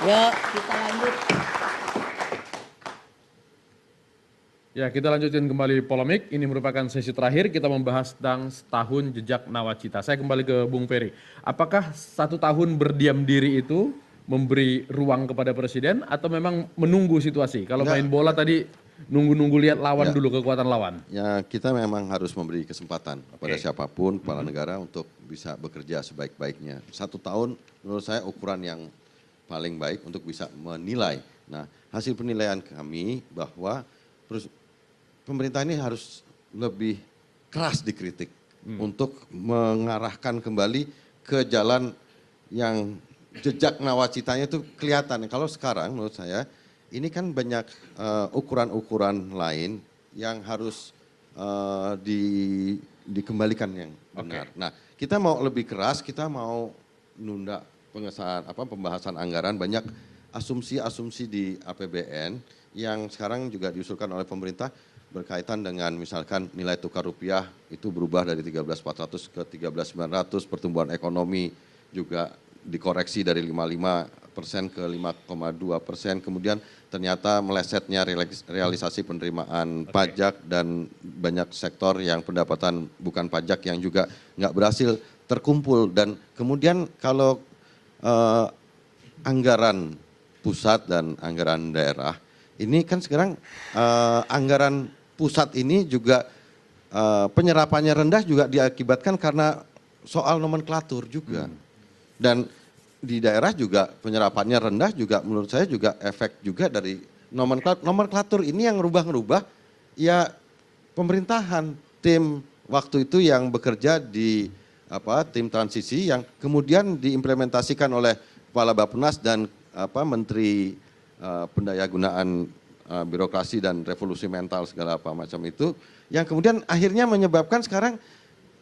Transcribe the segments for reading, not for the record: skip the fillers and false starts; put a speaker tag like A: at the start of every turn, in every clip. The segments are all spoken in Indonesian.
A: Ya, kita lanjut.
B: Ya, kita lanjutkan kembali polemik. Ini merupakan sesi terakhir kita membahas tentang setahun jejak nawacita. Saya kembali ke Bung Ferry. Apakah 1 tahun berdiam diri itu memberi ruang kepada presiden atau memang menunggu situasi? Kalau main bola tadi nunggu-nunggu lihat lawan dulu, kekuatan lawan.
C: Ya, kita memang harus memberi kesempatan kepada siapapun kepala negara untuk bisa bekerja sebaik-baiknya. 1 tahun menurut saya ukuran yang paling baik untuk bisa menilai. Nah, hasil penilaian kami bahwa pemerintah ini harus lebih keras dikritik untuk mengarahkan kembali ke jalan yang jejak nawacitanya itu kelihatan. Kalau sekarang menurut saya ini kan banyak ukuran-ukuran lain yang harus dikembalikan yang benar. Nah, kita mau lebih keras, kita mau nunda pengesahan pembahasan anggaran, banyak asumsi-asumsi di APBN yang sekarang juga diusulkan oleh pemerintah berkaitan dengan misalkan nilai tukar rupiah itu berubah dari 13.400 ke 13.900, pertumbuhan ekonomi juga dikoreksi dari 5,5% ke 5,2%, kemudian ternyata melesetnya realisasi penerimaan pajak dan banyak sektor yang pendapatan bukan pajak yang juga nggak berhasil terkumpul. Dan kemudian kalau anggaran pusat dan anggaran daerah, ini kan sekarang anggaran pusat ini juga penyerapannya rendah juga diakibatkan karena soal nomenklatur juga. Dan di daerah juga penyerapannya rendah juga menurut saya juga efek juga dari nomenklatur ini yang rubah-rubah ya pemerintahan, tim waktu itu yang bekerja di tim transisi yang kemudian diimplementasikan oleh Kepala Bappenas dan Menteri Pendayagunaan birokrasi dan revolusi mental segala apa macam itu yang kemudian akhirnya menyebabkan sekarang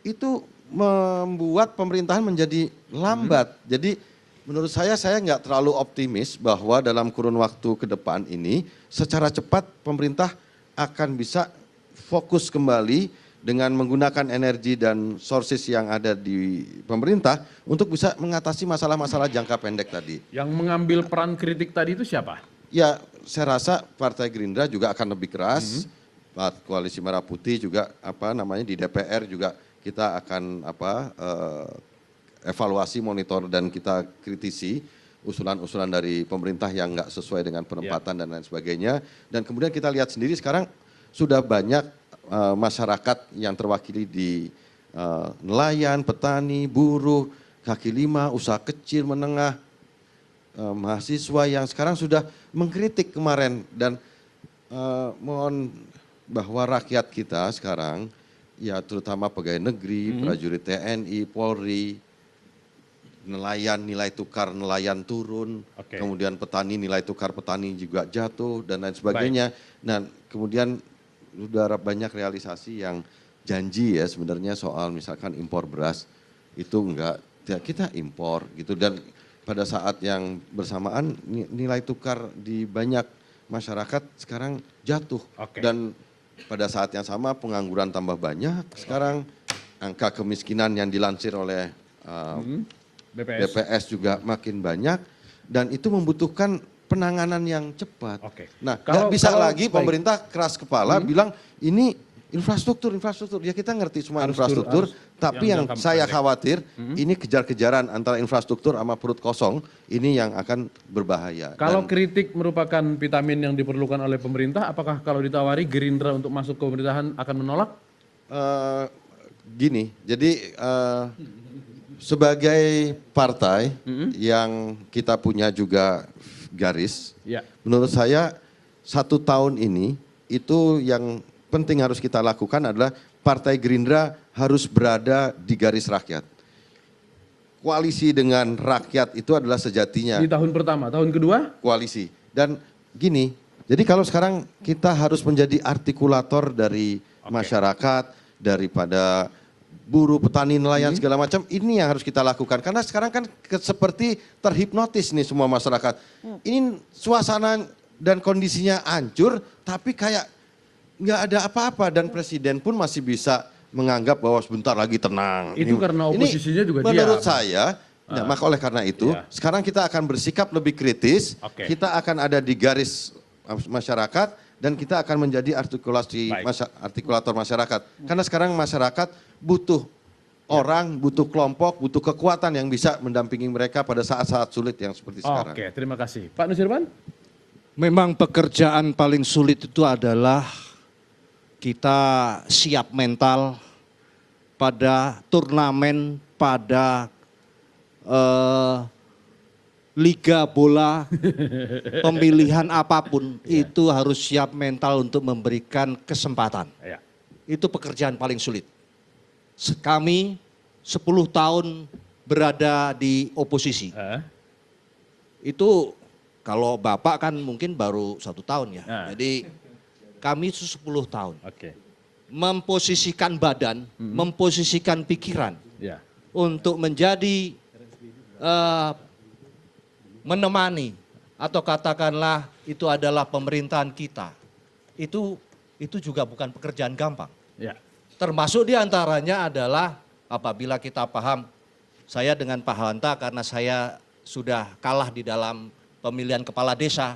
C: itu membuat pemerintahan menjadi lambat. Jadi menurut saya nggak terlalu optimis bahwa dalam kurun waktu ke depan ini secara cepat pemerintah akan bisa fokus kembali dengan menggunakan energi dan sources yang ada di pemerintah untuk bisa mengatasi masalah-masalah jangka pendek tadi.
B: Yang mengambil peran kritik tadi itu siapa?
C: Ya, saya rasa Partai Gerindra juga akan lebih keras. Koalisi Merah Putih juga di DPR juga kita akan evaluasi, monitor dan kita kritisi usulan-usulan dari pemerintah yang nggak sesuai dengan penempatan dan lain sebagainya. Dan kemudian kita lihat sendiri sekarang sudah banyak masyarakat yang terwakili di nelayan, petani, buruh, kaki lima, usaha kecil, menengah, mahasiswa yang sekarang sudah mengkritik kemarin dan mohon bahwa rakyat kita sekarang ya terutama pegawai negeri, prajurit TNI, Polri, nelayan nilai tukar nelayan turun, kemudian petani nilai tukar petani juga jatuh dan lain sebagainya. Nah kemudian sudah banyak realisasi yang janji ya sebenarnya soal misalkan impor beras itu enggak, ya kita impor gitu dan pada saat yang bersamaan nilai tukar di banyak masyarakat sekarang jatuh. Dan pada saat yang sama pengangguran tambah banyak, sekarang angka kemiskinan yang dilansir oleh BPS juga makin banyak dan itu membutuhkan penanganan yang cepat. Nah nggak bisa lagi pemerintah keras kepala bilang ini infrastruktur, ya kita ngerti semua infrastruktur, tapi yang saya khawatir ini kejar-kejaran antara infrastruktur sama perut kosong, ini yang akan berbahaya.
B: Kalau kritik merupakan vitamin yang diperlukan oleh pemerintah, apakah kalau ditawari Gerindra untuk masuk ke pemerintahan akan menolak?
C: Gini, jadi sebagai partai yang kita punya juga garis, menurut saya 1 tahun ini itu yang penting harus kita lakukan adalah Partai Gerindra harus berada di garis rakyat. Koalisi dengan rakyat itu adalah sejatinya.
B: Di tahun pertama, tahun kedua?
C: Koalisi. Dan gini, jadi kalau sekarang kita harus menjadi artikulator dari masyarakat, daripada buruh, petani, nelayan segala macam, ini yang harus kita lakukan. Karena sekarang kan seperti terhipnotis nih semua masyarakat. Ini suasana dan kondisinya hancur, tapi kayak nggak ada apa-apa dan presiden pun masih bisa menganggap bahwa sebentar lagi tenang.
B: Itu karena oposisinya juga
C: menurut saya Nah, maka oleh karena itu, sekarang kita akan bersikap lebih kritis, kita akan ada di garis masyarakat, dan kita akan menjadi artikulator masyarakat. Karena sekarang masyarakat butuh orang, butuh kelompok, butuh kekuatan yang bisa mendampingi mereka pada saat-saat sulit yang seperti sekarang.
B: Oke, terima kasih. Pak Nusirwan?
A: Memang pekerjaan paling sulit itu adalah kita siap mental pada turnamen, pada liga bola, pemilihan apapun, itu harus siap mental untuk memberikan kesempatan. Itu pekerjaan paling sulit. Kami 10 tahun berada di oposisi. Itu kalau Bapak kan mungkin baru 1 tahun ya. Jadi kami itu 10 tahun. Memposisikan badan, memposisikan pikiran untuk menjadi menemani atau katakanlah itu adalah pemerintahan kita. Itu juga bukan pekerjaan gampang. Termasuk diantaranya adalah apabila kita paham, saya dengan Pak Hanta karena saya sudah kalah di dalam pemilihan kepala desa.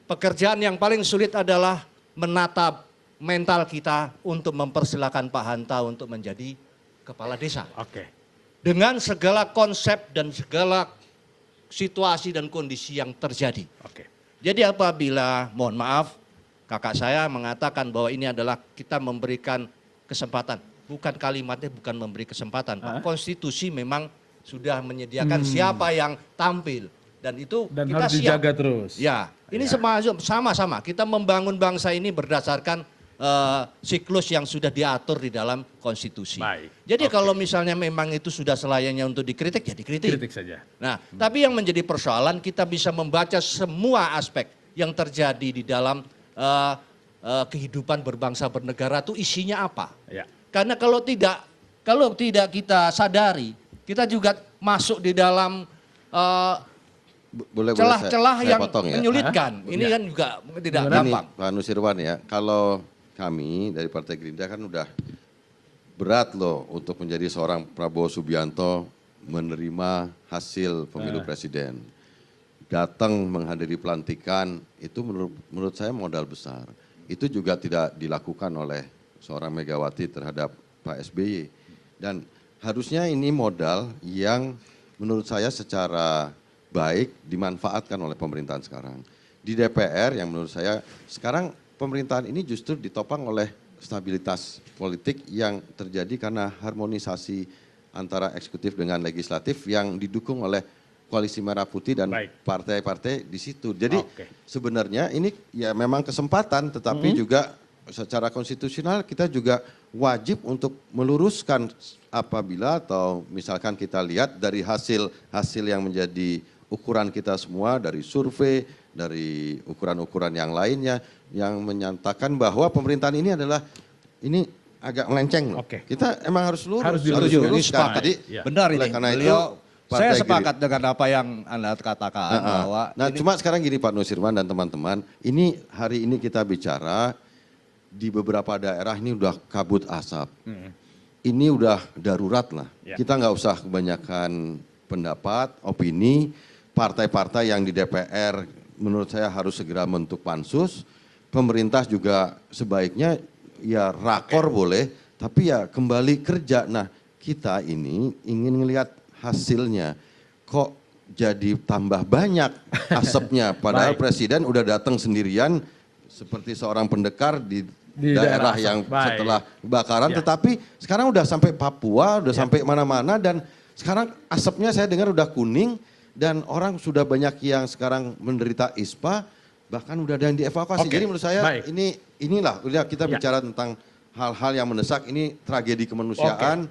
A: Pekerjaan yang paling sulit adalah menata mental kita untuk mempersilahkan Pak Hanta untuk menjadi kepala desa. Dengan segala konsep dan segala situasi dan kondisi yang terjadi. Jadi apabila, mohon maaf, kakak saya mengatakan bahwa ini adalah kita memberikan kesempatan. Bukan kalimatnya bukan memberi kesempatan, Pak. Konstitusi memang sudah menyediakan siapa yang tampil. Dan itu
B: dan
A: kita
B: harus
A: siap.
B: dijaga terus.
A: Ya, ini sama-sama. Kita membangun bangsa ini berdasarkan siklus yang sudah diatur di dalam konstitusi. Jadi kalau misalnya memang itu sudah selayaknya untuk dikritik, ya dikritik.
B: Kritik saja.
A: Nah, tapi yang menjadi persoalan kita bisa membaca semua aspek yang terjadi di dalam kehidupan berbangsa bernegara itu isinya apa. Karena kalau tidak kita sadari, kita juga masuk di dalam celah-celah yang menyulitkan. Ini kan juga tidak gampang.
C: Pak Nusirwan ya, kalau kami dari Partai Gerindra kan udah berat loh untuk menjadi seorang Prabowo Subianto menerima hasil pemilu presiden. Datang menghadiri pelantikan itu menurut saya modal besar. Itu juga tidak dilakukan oleh seorang Megawati terhadap Pak SBY. Dan harusnya ini modal yang menurut saya secara baik dimanfaatkan oleh pemerintahan sekarang. Di DPR yang menurut saya sekarang pemerintahan ini justru ditopang oleh stabilitas politik yang terjadi karena harmonisasi antara eksekutif dengan legislatif yang didukung oleh Koalisi Merah Putih dan partai-partai di situ. Jadi sebenarnya ini ya memang kesempatan, tetapi juga secara konstitusional kita juga wajib untuk meluruskan apabila atau misalkan kita lihat dari hasil yang menjadi ukuran kita semua, dari survei, dari ukuran-ukuran yang lainnya yang menyatakan bahwa pemerintahan ini adalah ini agak melenceng loh. Kita emang harus lurus.
A: Harus diluruskan.
C: Jadi
A: benar ini.
C: Karena
A: beliau,
C: itu
A: saya sepakat dengan apa yang Anda katakan bahwa
C: nah cuma sekarang gini Pak Nusirwan dan teman-teman, ini hari ini kita bicara di beberapa daerah ini udah kabut asap. Ini udah darurat lah. Kita nggak usah kebanyakan pendapat, opini. Partai-partai yang di DPR menurut saya harus segera membentuk pansus. Pemerintah juga sebaiknya ya rakor boleh, tapi ya kembali kerja. Nah kita ini ingin ngelihat hasilnya. Kok jadi tambah banyak asapnya, padahal Presiden udah datang sendirian seperti seorang pendekar di daerah yang setelah kebakaran. Tetapi sekarang udah sampai Papua, udah sampai mana-mana dan sekarang asapnya saya dengar udah kuning. Dan orang sudah banyak yang sekarang menderita ISPA, bahkan udah ada yang dievakuasi. Jadi menurut saya inilah kita bicara tentang hal-hal yang mendesak, ini tragedi kemanusiaan.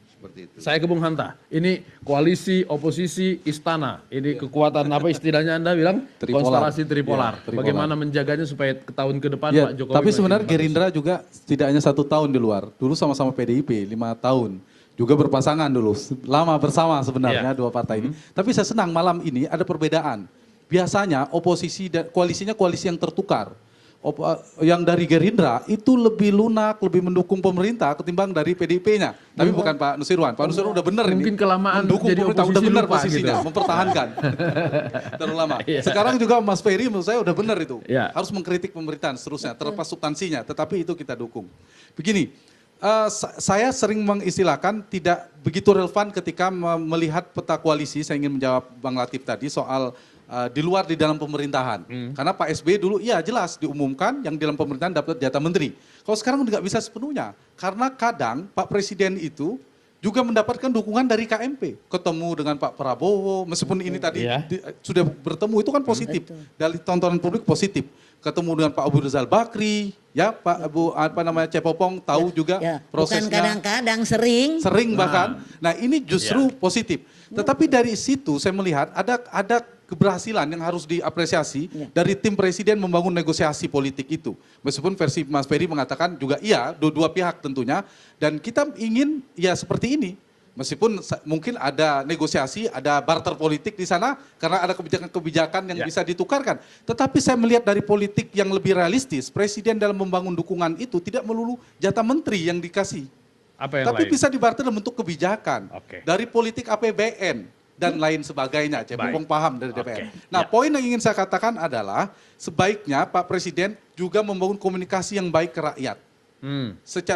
C: Seperti itu.
B: Saya ke Bung Hanta, ini koalisi, oposisi, istana. Ini kekuatan apa istilahnya Anda bilang? Konstelasi tripolar. Bagaimana menjaganya supaya ke tahun ke depan Pak Jokowi.
D: Tapi sebenarnya Gerindra juga tidak hanya 1 tahun di luar. Dulu sama-sama PDIP 5 tahun. Juga berpasangan dulu, lama bersama sebenarnya dua partai ini. Tapi saya senang malam ini ada perbedaan. Biasanya oposisi dan koalisinya koalisi yang tertukar. yang dari Gerindra itu lebih lunak, lebih mendukung pemerintah ketimbang dari PDIP-nya. Tapi bukan Pak Nusirwan. Pak Nusirwan udah benar ini.
B: Mungkin kelamaan
D: mendukung
B: jadi
D: pemerintah, udah
B: oposisi
D: benar
B: lupa
D: posisinya,
B: gitu.
D: mempertahankan. Terlalu lama.
B: Iya.
D: Sekarang juga Mas Ferry menurut saya udah benar itu.
B: Iya.
D: Harus mengkritik pemerintahan seterusnya, terlepas substansinya. Tetapi itu kita dukung. Begini, saya sering mengistilahkan tidak begitu relevan ketika melihat peta koalisi. Saya ingin menjawab Bang Latif tadi soal di luar di dalam pemerintahan. Karena Pak SBY dulu iya jelas diumumkan yang di dalam pemerintahan dapat jatah menteri. Kalau sekarang nggak bisa sepenuhnya. Karena kadang Pak Presiden itu juga mendapatkan dukungan dari KMP. Ketemu dengan Pak Prabowo, meskipun ini tadi sudah bertemu itu kan positif. Dari tontonan publik positif. Ketemu dengan Pak Abu Rizal Bakri, ya Pak Abu Cepopong tahu juga prosesnya.
E: Bukan kadang-kadang, sering.
D: Sering bahkan. Nah ini justru positif. Tetapi dari situ saya melihat ada keberhasilan yang harus diapresiasi dari tim presiden membangun negosiasi politik itu. Meskipun versi Mas Ferry mengatakan juga iya, dua pihak tentunya. Dan kita ingin ya seperti ini. Meskipun mungkin ada negosiasi, ada barter politik di sana karena ada kebijakan-kebijakan yang bisa ditukarkan. Tetapi saya melihat dari politik yang lebih realistis, presiden dalam membangun dukungan itu tidak melulu jatah menteri yang dikasih.
B: Apa yang
D: Tapi
B: lain?
D: bisa dibarter dalam bentuk kebijakan. Dari politik APBN dan lain sebagainya. Cepopong paham dari DPR. Nah poin yang ingin saya katakan adalah sebaiknya Pak Presiden juga membangun komunikasi yang baik ke rakyat.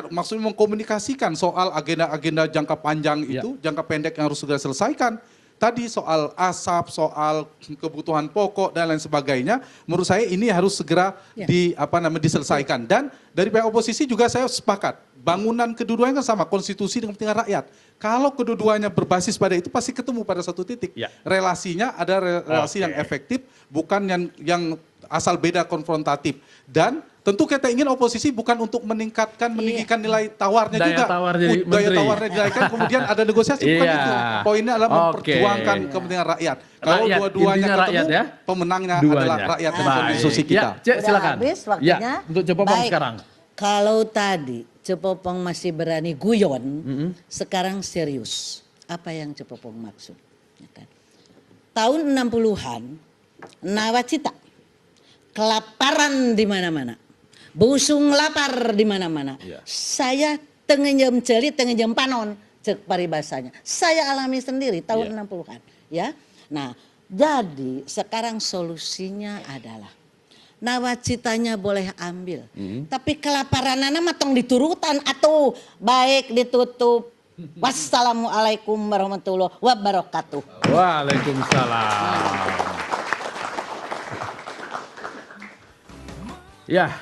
D: Maksudnya mengkomunikasikan soal agenda-agenda jangka panjang itu, jangka pendek yang harus segera selesaikan. Tadi soal asap, soal kebutuhan pokok dan lain sebagainya, menurut saya ini harus segera diselesaikan. Dan dari pihak oposisi juga saya sepakat, bangunan kedua-duanya kan sama, konstitusi dengan kepentingan rakyat. Kalau kedua-duanya berbasis pada itu pasti ketemu pada satu titik. Relasinya ada relasi yang efektif, bukan yang asal beda konfrontatif. Dan tentu kita ingin oposisi bukan untuk meninggikan nilai tawarnya
B: Daya
D: juga.
B: tawar jadi
D: Daya
B: menteri.
D: tawarnya dinaikkan, kemudian ada negosiasi, bukan itu. Poinnya adalah memperjuangkan kepentingan rakyat. Kalau
B: Rakyat,
D: dua-duanya
B: intinya
D: ketemu,
B: rakyat ya?
D: pemenangnya
B: Duanya.
D: adalah rakyat dan
B: Baik.
D: konstitusi kita.
B: Ya, Cek, silakan.
E: Udah habis waktunya.
B: Ya, untuk Cepopong
E: Baik.
B: sekarang.
E: Kalau tadi Cepopong masih berani guyon, sekarang serius. Apa yang Cepopong maksud? Ya kan? Tahun 60-an, nawacita, kelaparan di mana-mana. Busung lapar di mana-mana. Saya tengenjem celi, tengenjem panon, cek paribasanya. Saya alami sendiri tahun 60-an, ya. Nah, jadi sekarang solusinya adalah nawacitanya boleh ambil. Tapi kelaparan anak matong diturutan atau baik ditutup. Wassalamualaikum warahmatullahi wabarakatuh.
B: Waalaikumsalam. Ya,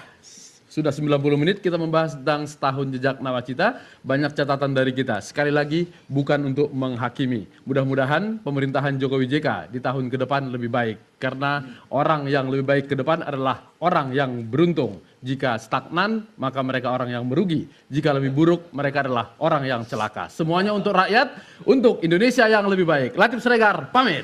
B: sudah 90 menit kita membahas tentang setahun jejak nawacita. Banyak catatan dari kita. Sekali lagi bukan untuk menghakimi. Mudah-mudahan pemerintahan Jokowi JK di tahun ke depan lebih baik. Karena orang yang lebih baik ke depan adalah orang yang beruntung. Jika stagnan, maka mereka orang yang merugi. Jika lebih buruk, mereka adalah orang yang celaka. Semuanya untuk rakyat, untuk Indonesia yang lebih baik. Latif Siregar, pamit.